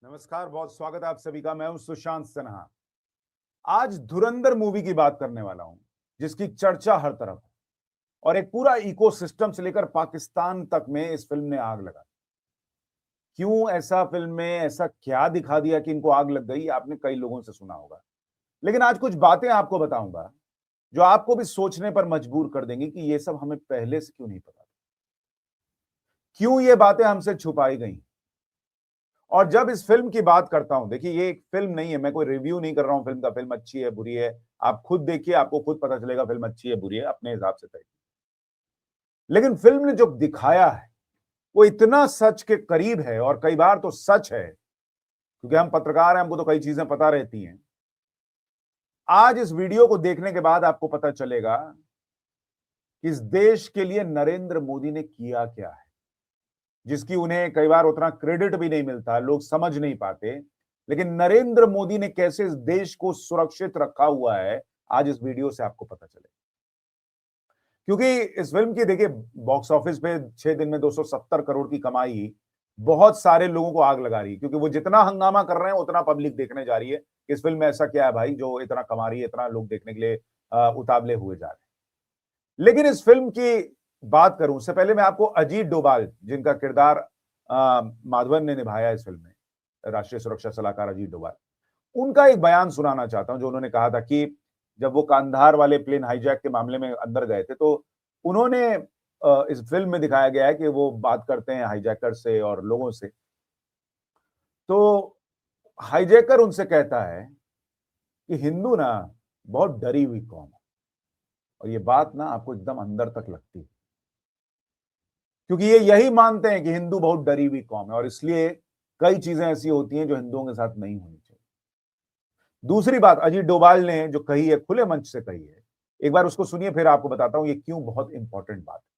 नमस्कार, बहुत स्वागत है आप सभी का। मैं हूं सुशांत सिन्हा। आज धुरंधर मूवी की बात करने वाला हूं, जिसकी चर्चा हर तरफ है और एक पूरा इकोसिस्टम से लेकर पाकिस्तान तक में इस फिल्म ने आग लगा। क्यों ऐसा फिल्म में ऐसा क्या दिखा दिया कि इनको आग लग गई, आपने कई लोगों से सुना होगा। लेकिन आज कुछ बातें आपको बताऊंगा जो आपको भी सोचने पर मजबूर कर देंगी कि ये सब हमें पहले से क्यों नहीं पता, क्यों ये बातें हमसे छुपाई गई। और जब इस फिल्म की बात करता हूं, देखिए ये एक फिल्म नहीं है, मैं कोई रिव्यू नहीं कर रहा हूं फिल्म का, फिल्म अच्छी है बुरी है, आप खुद देखिए, आपको खुद पता चलेगा फिल्म अच्छी है बुरी है, अपने हिसाब से तय। लेकिन फिल्म ने जो दिखाया है वो इतना सच के करीब है, और कई बार तो सच है, क्योंकि हम पत्रकार हैं, हमको तो कई चीजें पता रहती हैं। आज इस वीडियो को देखने के बाद आपको पता चलेगा कि इस देश के लिए नरेंद्र मोदी ने किया क्या है, जिसकी उन्हें कई बार उतना क्रेडिट भी नहीं मिलता, लोग समझ नहीं पाते। लेकिन नरेंद्र मोदी ने कैसे इस देश को सुरक्षित रखा हुआ है, आज इस वीडियो से आपको पता चलेगा। क्योंकि इस फिल्म की देखिए बॉक्स ऑफिस पे 6 दिन में 270 करोड़ की कमाई बहुत सारे लोगों को आग लगा रही है, क्योंकि वो जितना हंगामा कर रहे हैं उतना पब्लिक देखने जा रही है। इस फिल्म में ऐसा क्या है भाई जो इतना कमा रही है, इतना लोग देखने के लिए उतावले हुए जा रहे हैं। लेकिन इस फिल्म की बात करूं उससे पहले मैं आपको अजीत डोभाल, जिनका किरदार माधवन ने निभाया इस फिल्म में, राष्ट्रीय सुरक्षा सलाहकार अजीत डोभाल, उनका एक बयान सुनाना चाहता हूं, जो उन्होंने कहा था कि जब वो कांधार वाले प्लेन हाईजैक के मामले में अंदर गए थे, तो उन्होंने इस फिल्म में दिखाया गया है कि वो बात करते हैं हाईजैकर से और लोगों से। तो हाईजैकर उनसे कहता है कि हिंदू ना बहुत डरी हुई कौम है, और ये बात ना आपको एकदम अंदर तक लगती है, क्योंकि ये यही मानते हैं कि हिंदू बहुत डरी हुई कौम है, और इसलिए कई चीजें ऐसी होती हैं जो हिंदुओं के साथ नहीं होनी चाहिए। दूसरी बात अजीत डोभाल ने जो कही है, खुले मंच से कही है, एक बार उसको सुनिए, फिर आपको बताता हूं ये क्यों बहुत इंपॉर्टेंट बात है।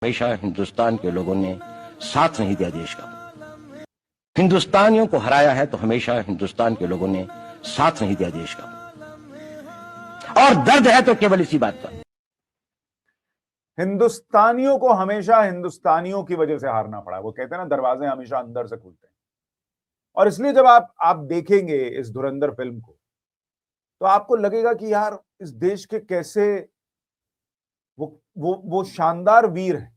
हमेशा हिंदुस्तान के लोगों ने साथ नहीं दिया देश का। हिंदुस्तानियों को हराया है तो हमेशा हिंदुस्तान के लोगों ने साथ नहीं दिया देश का, और दर्द है तो केवल इसी बात का। हिंदुस्तानियों को हमेशा हिंदुस्तानियों की वजह से हारना पड़ा। वो कहते हैं ना, दरवाजे हमेशा अंदर से खुलते हैं। और इसलिए जब आप देखेंगे इस धुरंधर फिल्म को, तो आपको लगेगा कि यार इस देश के कैसे वो शानदार वीर हैं,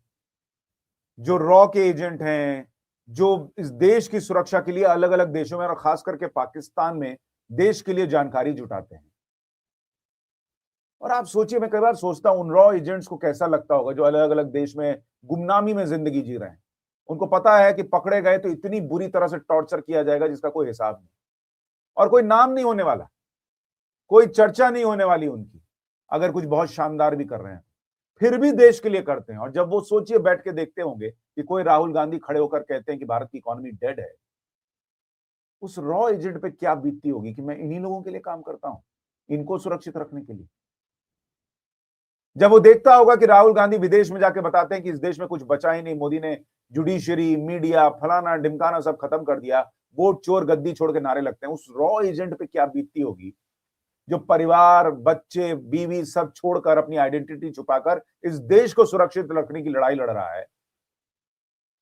जो रॉ के एजेंट हैं, जो इस देश की सुरक्षा के लिए अलग अलग देशों में और खास करके पाकिस्तान में देश के लिए जानकारी जुटाते हैं। और आप सोचिए, मैं कई बार सोचता हूं उन रॉ एजेंट्स को कैसा लगता होगा जो अलग अलग देश में गुमनामी में जिंदगी जी रहे हैं। उनको पता है कि पकड़े गए तो इतनी बुरी तरह से टॉर्चर किया जाएगा जिसका कोई हिसाब नहीं, और कोई नाम नहीं होने वाला, कोई चर्चा नहीं होने वाली उनकी, अगर कुछ बहुत शानदार भी कर रहे हैं, फिर भी देश के लिए करते हैं। और जब वो सोचिए बैठ के देखते होंगे कि कोई राहुल गांधी खड़े होकर कहते हैं कि भारत की इकोनॉमी डेड है, उस रॉ एजेंट पे क्या बीतती होगी कि मैं इन्हीं लोगों के लिए काम करता हूं, इनको सुरक्षित रखने के लिए। जब वो देखता होगा कि राहुल गांधी विदेश में जाके बताते हैं कि इस देश में कुछ बचा ही नहीं, मोदी ने जुडिशरी, मीडिया, फलाना ढिमकाना सब खत्म कर दिया, वोट चोर गद्दी छोड़ के नारे लगते हैं, उस रॉ एजेंट पे क्या बीतती होगी जो परिवार, बच्चे, बीवी सब छोड़कर, अपनी आइडेंटिटी छुपाकर इस देश को सुरक्षित रखने की लड़ाई लड़ रहा है।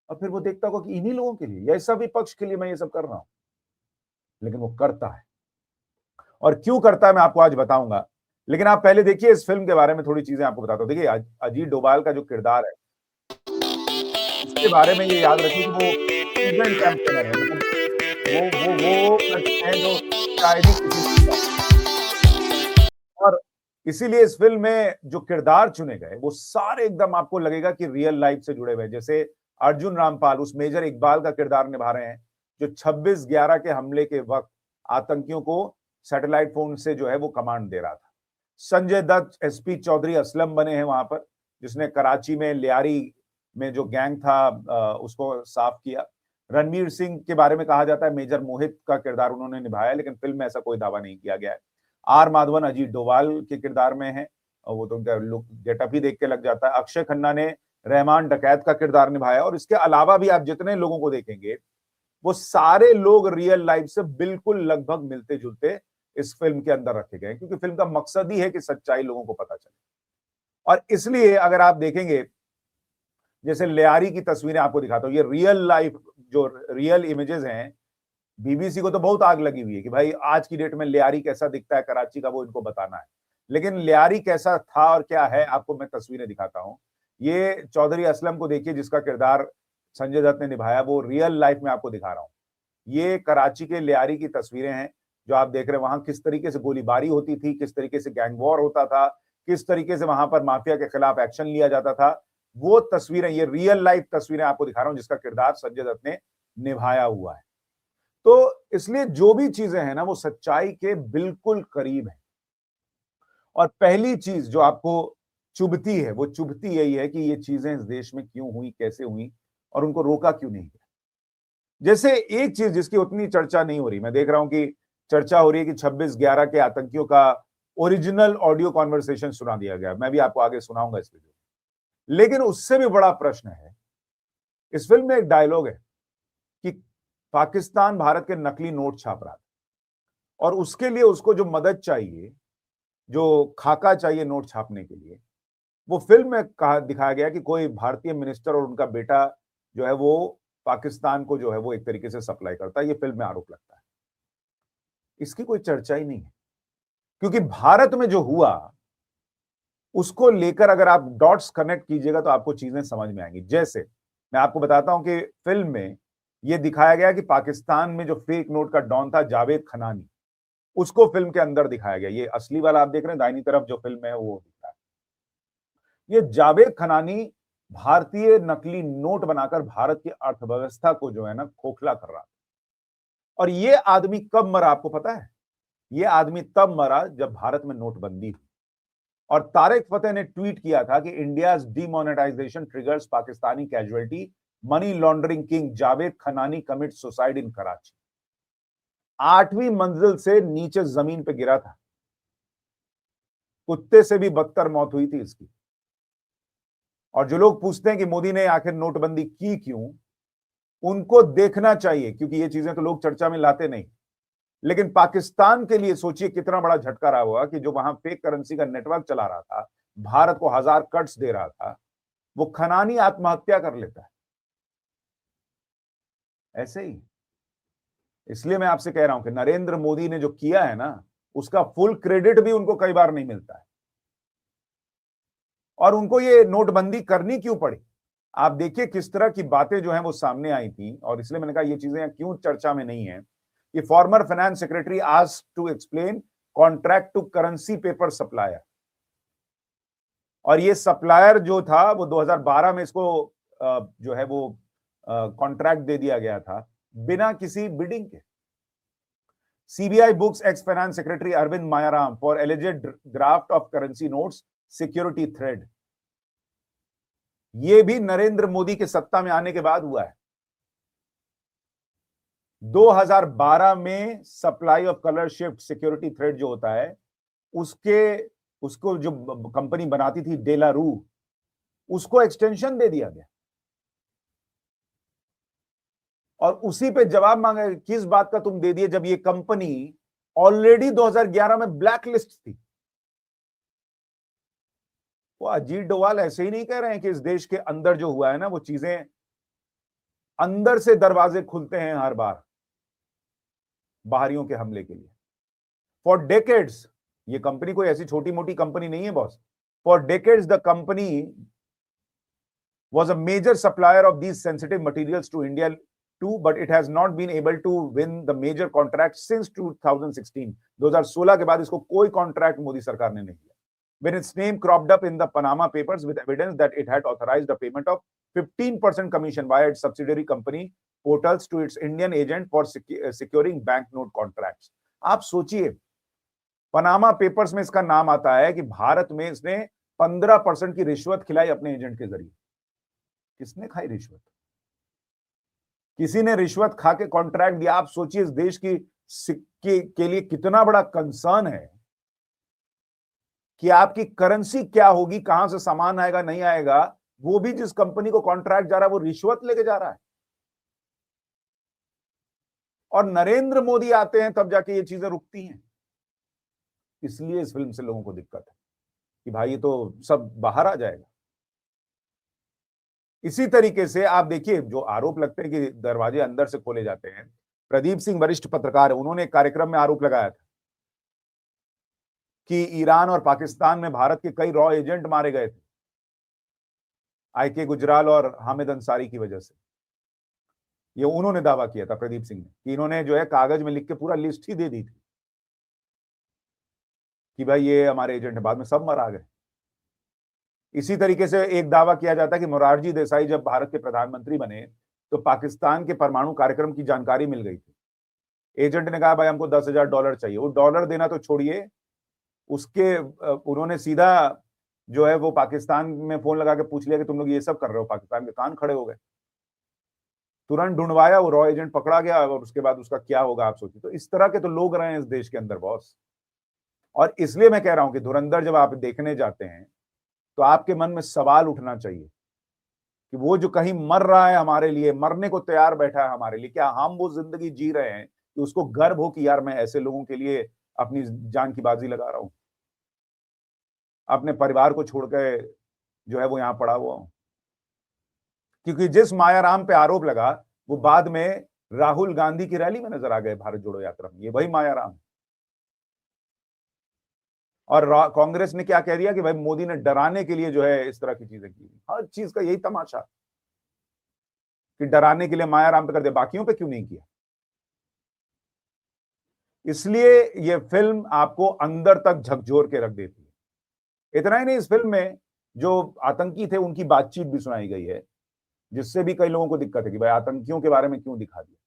और फिर वो देखता होगा कि इन्हीं लोगों के लिए या इस सभी पक्ष के लिए मैं ये सब कर रहा हूं। लेकिन वो करता है, और क्यों करता है मैं आपको आज बताऊंगा। लेकिन आप पहले देखिए इस फिल्म के बारे में थोड़ी चीजें आपको बताता हूं। देखिए अजीत डोभाल का जो किरदार है, उसके बारे में ये याद रखिए कि वो सीजन कैंपेनर है, मतलब वो करते हैं जो शायद ही किसी ने किया हो। और इसीलिए इस फिल्म में जो किरदार चुने गए वो सारे एकदम आपको लगेगा कि रियल लाइफ से जुड़े हुए हैं। जैसे अर्जुन रामपाल उस मेजर इकबाल का किरदार निभा रहे हैं, जो 26/11 के हमले के वक्त आतंकियों को सैटेलाइट फोन से जो है वो कमांड दे रहा था। संजय दत्त एसपी चौधरी असलम बने हैं वहां पर, जिसने कराची में लियारी में जो गैंग था उसको साफ किया। रणवीर सिंह के बारे में कहा जाता है मेजर मोहित का किरदार उन्होंने निभाया, लेकिन फिल्म में ऐसा कोई दावा नहीं किया गया है। आर माधवन अजीत डोभाल के किरदार में है, और वो तो उनका लुक गेटअप ही देख के लग जाता है। अक्षय खन्ना ने रहमान डकैत का किरदार निभाया, और इसके अलावा भी आप जितने लोगों को देखेंगे वो सारे लोग रियल लाइफ से बिल्कुल लगभग मिलते जुलते इस फिल्म के अंदर रखे गए, क्योंकि फिल्म का मकसद ही है कि सच्चाई लोगों को पता चले। और इसलिए अगर आप देखेंगे, जैसे लियारी की तस्वीरें आपको दिखाता हूं, ये रियल लाइफ जो रियल इमेजेस हैं, बीबीसी को तो बहुत आग लगी हुई है कि भाई आज की डेट में लियारी कैसा दिखता है कराची का, वो इनको बताना है। लेकिन लियारी कैसा था और क्या है, आपको मैं तस्वीरें दिखाता हूं। ये चौधरी असलम को देखिए, जिसका किरदार संजय दत्त ने निभाया, वो रियल लाइफ में आपको दिखा रहा हूं। ये कराची के लियारी की तस्वीरें हैं जो आप देख रहे हैं। वहां किस तरीके से गोलीबारी होती थी, किस तरीके से गैंग वॉर होता था, किस तरीके से वहां पर माफिया के खिलाफ एक्शन लिया जाता था, वो तस्वीरें, ये रियल लाइफ तस्वीरें आपको दिखा रहा हूं, जिसका किरदार संजय दत्त ने निभाया हुआ है। तो इसलिए जो भी चीजें हैं ना, वो सच्चाई के बिल्कुल करीब है। और पहली चीज जो आपको चुभती है, वो चुभती यही है कि ये चीजें इस देश में क्यों हुई, कैसे हुई, और उनको रोका क्यों नहीं गया। जैसे एक चीज जिसकी उतनी चर्चा नहीं हो रही, मैं देख रहा हूं कि चर्चा हो रही है कि 26/11 के आतंकियों का ओरिजिनल ऑडियो कॉन्वर्सेशन सुना दिया गया। मैं भी आपको आगे सुनाऊंगा इस वीडियो। लेकिन उससे भी बड़ा प्रश्न है, इस फिल्म में एक डायलॉग है कि पाकिस्तान भारत के नकली नोट छाप रहा था और उसके लिए उसको जो मदद चाहिए, जो खाका चाहिए नोट छापने के लिए, वो फिल्म में कहा दिखाया गया कि कोई भारतीय मिनिस्टर और उनका बेटा जो है वो पाकिस्तान को जो है वो एक तरीके से सप्लाई करता है। ये फिल्म में आरोप लगता है। इसकी कोई चर्चा ही नहीं है, क्योंकि भारत में जो हुआ उसको लेकर अगर आप डॉट्स कनेक्ट कीजिएगा तो आपको चीजें समझ में आएंगी। जैसे मैं आपको बताता हूं कि फिल्म में यह दिखाया गया कि पाकिस्तान में जो फेक नोट का डॉन था जावेद खनानी, उसको फिल्म के अंदर दिखाया गया। ये असली वाला आप देख रहे हैं दाहिनी तरफ जो फिल्म है वो दिख रहा है। ये जावेद खनानी भारतीय नकली नोट बनाकर भारत की अर्थव्यवस्था को जो है ना खोखला कर रहा था। और ये आदमी कब मरा आपको पता है? ये आदमी तब मरा जब भारत में नोटबंदी हुई और तारिक फतेह ने ट्वीट किया था कि India's demonetisation triggers Pakistani casualty, money laundering king Javed Khanani commit suicide in Karachi. 8वीं मंजिल से नीचे जमीन पे गिरा था, कुत्ते से भी बदतर मौत हुई थी इसकी। और जो लोग पूछते हैं कि मोदी ने आखिर नोटबंदी की क्यों, उनको देखना चाहिए, क्योंकि ये चीजें तो लोग चर्चा में लाते नहीं। लेकिन पाकिस्तान के लिए सोचिए कितना बड़ा झटका रहा होगा कि जो वहां फेक करेंसी का नेटवर्क चला रहा था, भारत को 1000 कट्स दे रहा था, वो खनानी आत्महत्या कर लेता है ऐसे ही। इसलिए मैं आपसे कह रहा हूं कि नरेंद्र मोदी ने जो किया है ना, उसका फुल क्रेडिट भी उनको कई बार नहीं मिलता है। और उनको ये नोटबंदी करनी क्यों पड़ी, आप देखिए किस तरह की बातें जो हैं वो सामने आई थी। और इसलिए मैंने कहा ये चीजें क्यों चर्चा में नहीं है कि former finance secretary asked to explain contract to currency paper supplier. और ये सप्लायर जो था वो 2012 में इसको जो है वो कॉन्ट्रैक्ट दे दिया गया था बिना किसी बिडिंग के। CBI books ex finance secretary Arvind Mayaram for alleged draft of currency notes, security thread. ये भी नरेंद्र मोदी के सत्ता में आने के बाद हुआ है। 2012 में supply of colour shift security thread जो होता है, उसको जो कंपनी बनाती थी डेलारू, उसको एक्सटेंशन दे दिया गया। और उसी पे जवाब मांगा किस बात का तुम दे दिए, जब ये कंपनी ऑलरेडी 2011 में ब्लैक लिस्ट थी। वो अजीत डोवाल ऐसे ही नहीं कह रहे हैं कि इस देश के अंदर जो हुआ है ना, वो चीजें अंदर से दरवाजे खुलते हैं हर बार बाहरियों के हमले के लिए। फॉर डेकेड्स, ये कंपनी कोई ऐसी छोटी मोटी कंपनी नहीं है boss. For decades the company was a major supplier of these sensitive materials to India too, but it has not been able to win the major contract since 2016. 2016 के बाद इसको कोई कॉन्ट्रैक्ट मोदी सरकार ने नहीं दिया। When its name cropped up in the Panama Papers with evidence that it had authorized a payment of 15% commission via its subsidiary company portals to its Indian agent for securing banknote contracts. आप सोचिए, Panama papers में इसका नाम आता है कि भारत में इसने 15% की रिश्वत खिलाई अपने एजेंट के जरिए। किसने खाई रिश्वत? किसी ने रिश्वत खा के कॉन्ट्रैक्ट दिया। आप सोचिए इस देश की सिक्के के लिए कितना बड़ा कंसर्न है कि आपकी करेंसी क्या होगी, कहां से सामान आएगा नहीं आएगा। वो भी जिस कंपनी को कॉन्ट्रैक्ट जा रहा है वो रिश्वत लेके जा रहा है। और नरेंद्र मोदी आते हैं तब जाके ये चीजें रुकती हैं। इसलिए इस फिल्म से लोगों को दिक्कत है कि भाई ये तो सब बाहर आ जाएगा। इसी तरीके से आप देखिए जो आरोप लगते हैं कि दरवाजे अंदर से खोले जाते हैं, प्रदीप सिंह वरिष्ठ पत्रकार है, उन्होंने एक कार्यक्रम में आरोप लगाया था कि ईरान और पाकिस्तान में भारत के कई रॉ एजेंट मारे गए थे IK गुजराल और हामिद अंसारी की वजह से। ये उन्होंने दावा किया था प्रदीप सिंह ने कि इन्होंने जो है कागज में लिख के पूरा लिस्ट ही दे दी थी कि भाई ये हमारे एजेंट है, बाद में सब मरा गए। इसी तरीके से एक दावा किया जाता है कि मोरारजी देसाई जब भारत के प्रधानमंत्री बने तो पाकिस्तान के परमाणु कार्यक्रम की जानकारी मिल गई थी। एजेंट ने कहा भाई हमको $10,000 चाहिए। वो डॉलर देना तो छोड़िए, उसके उन्होंने सीधा जो है वो पाकिस्तान में फोन लगा के पूछ लिया कि तुम लोग ये सब कर रहे हो। पाकिस्तान के कान खड़े हो गए, तुरंत ढूंढवाया, वो रॉ एजेंट पकड़ा गया और उसके बाद उसका क्या होगा आप सोचिए। तो इस तरह के तो लोग रहे हैं इस देश के अंदर बॉस। और इसलिए मैं कह रहा हूं कि धुरंधर जब आप देखने जाते हैं तो आपके मन में सवाल उठना चाहिए कि वो जो कहीं मर रहा है हमारे लिए, मरने को तैयार बैठा है हमारे लिए, क्या हम वो जिंदगी जी रहे हैं कि उसको गर्व हो कि यार मैं ऐसे लोगों के लिए अपनी जान की बाजी लगा रहा हूं, अपने परिवार को छोड़ के जो है वो यहां पड़ा हुआ हूं। क्योंकि जिस मायाराम पे आरोप लगा वो बाद में राहुल गांधी की रैली में नजर आ गए भारत जोड़ो यात्रा में, ये वही मायाराम। और कांग्रेस ने क्या कह दिया कि भाई मोदी ने डराने के लिए जो है इस तरह की चीजें की। हर चीज का यही तमाशा कि डराने के लिए मायाराम पे कर दिया, बाकियों पे क्यों नहीं किया। इसलिए ये फिल्म आपको अंदर तक झकझोर के रख देती है। इतना ही नहीं, इस फिल्म में जो आतंकी थे उनकी बातचीत भी सुनाई गई है, जिससे भी कई लोगों को दिक्कत है कि भाई आतंकियों के बारे में क्यों दिखा दिया।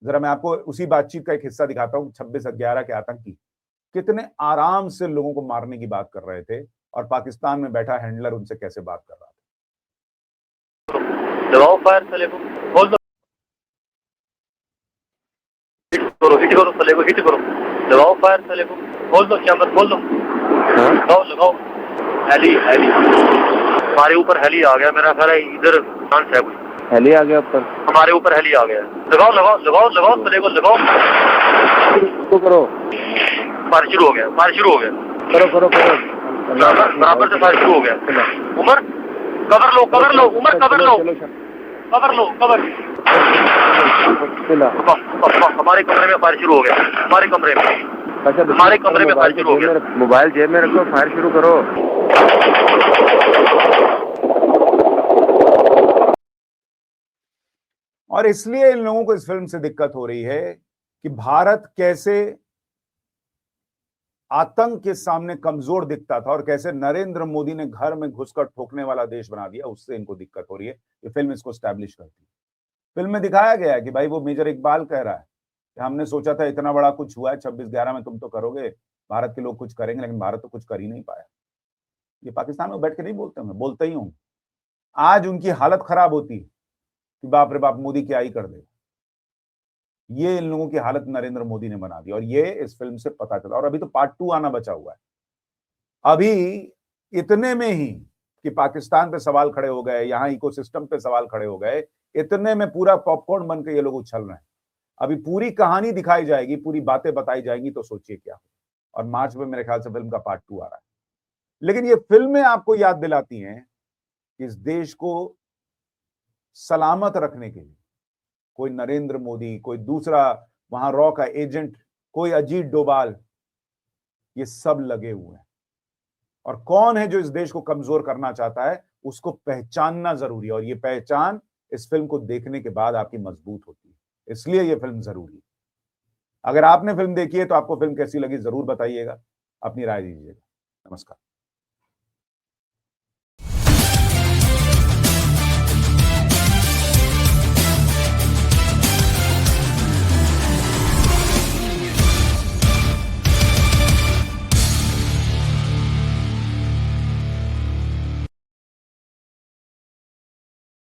जरा मैं आपको उसी बातचीत का एक हिस्सा दिखाता हूं। 26/11 के आतंकी कितने आराम से लोगों को मारने की बात कर रहे थे और पाकिस्तान में बैठा हैंडलर उनसे कैसे बात कर रहा था। दबाओ फायर साले को, बोल दो, हिट करो साले को, हिट करो, दबाओ फायर साले को, बोल दो चैम्बर, बोल दो, लगाओ हेली हमारे ऊपर हेली आ गया। मेरा ख्याल है इधर चांस है, कुछ हेली आ गया ऊपर, हमारे ऊपर हेली आ गया। लगाओ साले को, लगाओ तो करो, फायर शुरू हो गया, करो बराबर से फायर शुरू हो गया। उमर कवर लो, उमर कवर लो, हमारे कमरे में फायर शुरू हो गया, हमारे कमरे में फायर शुरू हो गया। मोबाइल जेब में रखो, फायर शुरू करो। और इसलिए इन लोगों को इस फिल्म से दिक्कत हो रही है कि भारत कैसे आतंक के सामने कमजोर दिखता था और कैसे नरेंद्र मोदी ने घर में घुसकर ठोकने वाला देश बना दिया, उससे इनको दिक्कत हो रही है। ये फिल्म इसको स्टैब्लिश करती है। फिल्म में दिखाया गया है कि भाई वो मेजर इकबाल कह रहा है कि हमने सोचा था इतना बड़ा कुछ हुआ है 26/11 में, तुम तो करोगे, भारत के लोग कुछ करेंगे, लेकिन भारत तो कुछ कर ही नहीं पाया। ये पाकिस्तान में बैठ के नहीं बोलते होंगे, बोलते ही होंगे। आज उनकी हालत खराब होती है कि बाप रे बाप मोदी क्या ही कर देगा। ये इन लोगों की हालत नरेंद्र मोदी ने बना दी और ये इस फिल्म से पता चला। और अभी तो पार्ट 2 आना बचा हुआ है। अभी इतने में ही कि पाकिस्तान पे सवाल खड़े हो गए, यहाँ इकोसिस्टम पे सवाल खड़े हो गए, इतने में पूरा पॉपकॉर्न बन के ये लोग उछल रहे हैं। अभी पूरी कहानी दिखाई जाएगी, पूरी बातें बताई जाएंगी, तो सोचिए क्या हो। और मार्च में मेरे ख्याल से फिल्म का पार्ट 2 आ रहा है। लेकिन ये फिल्में आपको याद दिलाती हैं कि इस देश को सलामत रखने के लिए कोई नरेंद्र मोदी, कोई दूसरा वहां रॉ का एजेंट, कोई अजीत डोभाल, ये सब लगे हुए हैं। और कौन है जो इस देश को कमजोर करना चाहता है, उसको पहचानना जरूरी है। और ये पहचान इस फिल्म को देखने के बाद आपकी मजबूत होती है। इसलिए ये फिल्म जरूरी है। अगर आपने फिल्म देखी है तो आपको फिल्म कैसी लगी जरूर बताइएगा, अपनी राय दीजिएगा। नमस्कार।